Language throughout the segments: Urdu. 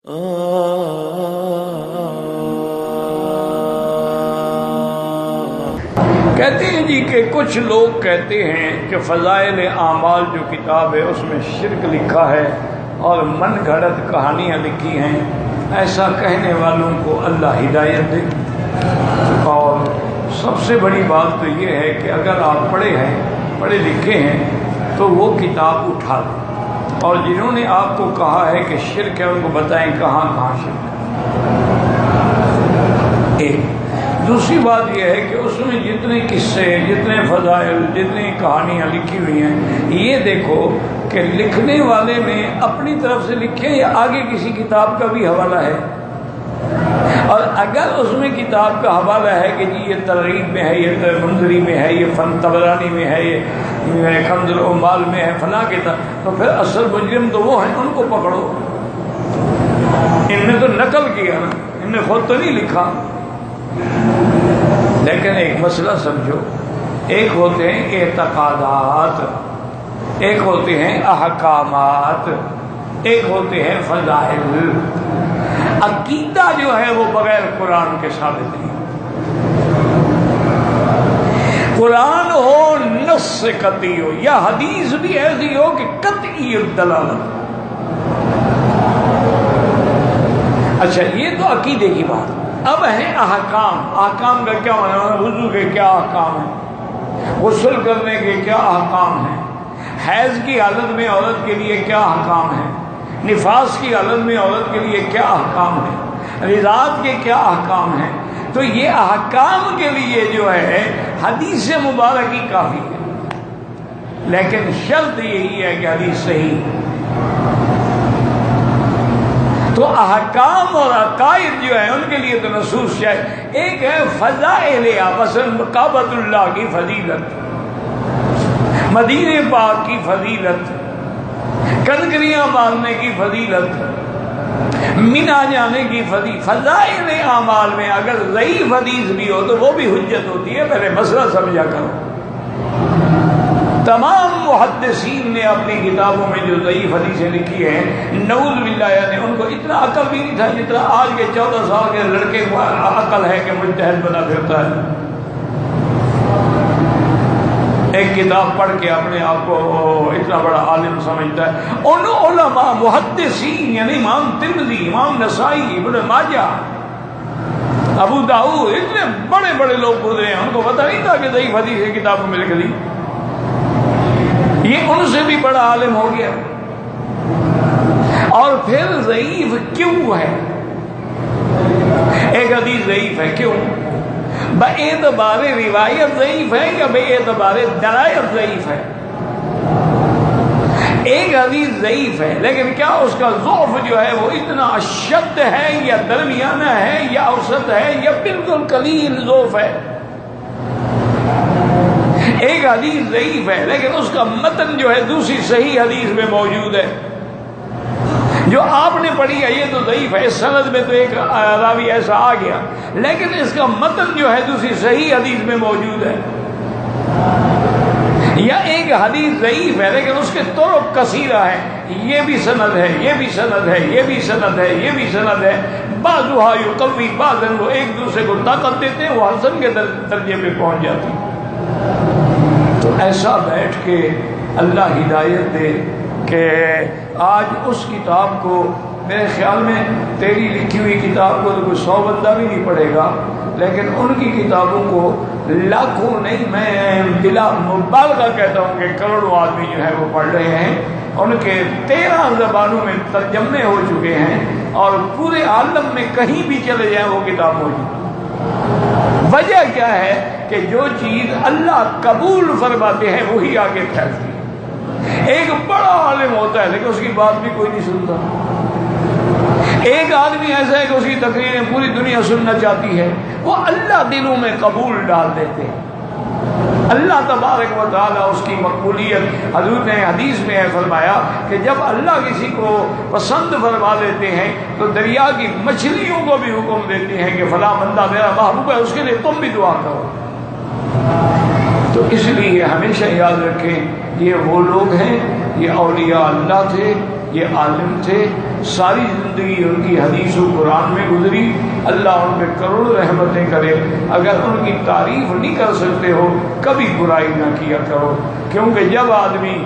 کہتے ہیں جی کہ کچھ لوگ کہتے ہیں کہ فضائل اعمال جو کتاب ہے اس میں شرک لکھا ہے اور من گھڑت کہانیاں لکھی ہیں. ایسا کہنے والوں کو اللہ ہدایت دے. اور سب سے بڑی بات تو یہ ہے کہ اگر آپ پڑھے لکھے ہیں تو وہ کتاب اٹھا دیں، اور جنہوں نے آپ کو کہا ہے کہ شرک ہے ان کو بتائیں کہاں کہاں شرک ہے. ایک دوسری بات یہ ہے کہ اس میں جتنے قصے، جتنے فضائل، جتنی کہانیاں لکھی ہوئی ہیں، یہ دیکھو کہ لکھنے والے نے اپنی طرف سے لکھے یا آگے کسی کتاب کا بھی حوالہ ہے. اور اگر اس میں کتاب کا حوالہ ہے کہ جی یہ ترغیب میں ہے، یہ منذری میں ہے، یہ فن طبرانی میں ہے، یہ کنز العمال میں ہے، فلاں کتاب، تو پھر اصل مجرم تو وہ ہیں، ان کو پکڑو. ان نے تو نقل کیا نا، ان نے خود تو نہیں لکھا. لیکن ایک مسئلہ سمجھو، ایک ہوتے ہیں اعتقادات، ایک ہوتے ہیں احکامات، ایک ہوتے ہیں فضائل. عقیدہ جو ہے وہ بغیر قرآن کے ثابت نہیں. قرآن ہو نص سے قطعی ہو، یا حدیث بھی ایسی ہو کہ قطعی دلالت. اچھا یہ تو عقیدے کی بات. اب ہے احکام. احکام کا کیا معنی ہے؟ وضو کے کیا احکام ہیں، غسل کرنے کے کیا احکام ہیں، حیض کی حالت میں عورت کے لیے کیا احکام ہیں، نفاس کی حالت میں عورت کے لیے کیا احکام ہیں، رضاعت کے کیا احکام ہیں. تو یہ احکام کے لیے جو ہے حدیث مبارکی کافی ہے، لیکن شرط یہی ہے کہ حدیث صحیح. تو احکام اور عقائد جو ہیں ان کے لیے تو نصوص ہے. ایک ہے فضائل، مثلا کعبۃ اللہ کی فضیلت، مدینہ پاک کی فضیلت، کنکریاں باندھنے کی فضیلت، مینا جانے کی فضیلت. فضائل اعمال میں اگر ضعیف حدیث بھی ہو تو وہ بھی حجت ہوتی ہے. پہلے مسئلہ سمجھا کرو. تمام محدثین نے اپنی کتابوں میں جو ضعیف حدیثیں لکھی ہیں، نعوذ باللہ، یعنی ان کو اتنا عقل بھی نہیں تھا جتنا آج کے 14 سال کے لڑکے کو عقل ہے کہ مجتہد بنا پھرتا ہے. ایک کتاب پڑھ کے اپنے آپ کو اتنا بڑا عالم سمجھتا ہے. ان علماء محدثین یعنی امام ترمذی، امام نسائی، ابن ماجہ، ابو داؤد، اتنے بڑے بڑے لوگ گزرے ہیں، ان کو پتہ نہیں تھا کہ ضعیف حدیث کتابوں میں لکھ دی. یہ ان سے بھی بڑا عالم ہو گیا. اور پھر ضعیف کیوں ہے؟ ایک حدیث ضعیف ہے کیوں؟ باعتبار روایت ضعیف ہے یا باعتبار درایت ضعیف ہے؟ ایک حدیث ضعیف ہے لیکن کیا اس کا ضعف جو ہے وہ اتنا اشد ہے یا درمیانہ ہے یا اوسط ہے یا بالکل قلیل ضعف ہے؟ ایک حدیث ضعیف ہے لیکن اس کا متن جو ہے دوسری صحیح حدیث میں موجود ہے. جو آپ نے پڑھی ہے یہ تو ضعیف ہے، اس سند میں تو ایک راوی ایسا آ گیا، لیکن اس کا متن جو ہے دوسری صحیح حدیث میں موجود ہے. یا ایک حدیث ضعیف ہے لیکن اس کے طرق کثیرہ ہیں، یہ بھی سند ہے، یہ بھی سند ہے، یہ بھی سند ہے، یہ بھی سند ہے. بعضھا یقوی بعضا، وہ ایک دوسرے کو طاقت دیتے ہیں، وہ حسن کے درجے پہ پہنچ جاتی ہیں. تو ایسا بیٹھ کے اللہ ہدایت دے کہ آج اس کتاب کو، میرے خیال میں تیری لکھی ہوئی کتاب کو تو کوئی 100 بندہ بھی نہیں پڑھے گا، لیکن ان کی کتابوں کو لاکھوں نہیں، میں بلا مبالغہ کہتا ہوں کہ کروڑوں آدمی جو ہے وہ پڑھ رہے ہیں. ان کے 13 زبانوں میں ترجمے ہو چکے ہیں، اور پورے عالم میں کہیں بھی چلے جائیں وہ کتاب موجود. وجہ کیا ہے کہ جو چیز اللہ قبول فرماتے ہیں وہی آگے پھیلتی ہے. ایک بڑا عالم ہوتا ہے لیکن اس کی بات بھی کوئی نہیں سنتا. ایک آدمی ایسا ہے کہ اس کی تقریریں پوری دنیا سننا چاہتی ہے، وہ اللہ دلوں میں قبول ڈال دیتے ہیں. اللہ تبارک و تعالیٰ اس کی مقبولیت، حضور نے حدیث میں ہے فرمایا کہ جب اللہ کسی کو پسند فرما دیتے ہیں تو دریا کی مچھلیوں کو بھی حکم دیتے ہیں کہ فلاں بندہ میرا محبوب ہے، اس کے لیے تم بھی دعا کرو. تو اس لیے ہمیشہ یاد رکھیں یہ وہ لوگ ہیں، یہ اولیاء اللہ تھے، یہ عالم تھے ساری زندگی ان کی حدیث و قرآن میں گزری، اللہ ان پہ کروڑوں رحمتیں کرے۔ اگر ان کی تعریف نہیں کر سکتے ہو کبھی برائی نہ کیا کرو، کیونکہ جب آدمی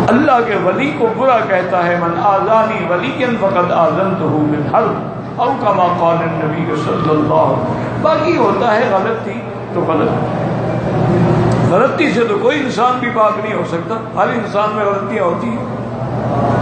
اللہ کے ولی کو برا کہتا ہے، من آذانی ولیا فقد آذنتہ بالحرب او کما قال النبی صلی اللہ علیہ وسلم۔ باقی ہوتا ہے غلطی تو غلطی سے تو کوئی انسان بھی پاک نہیں ہو سکتا، ہر انسان میں غلطیاں ہوتی ہیں۔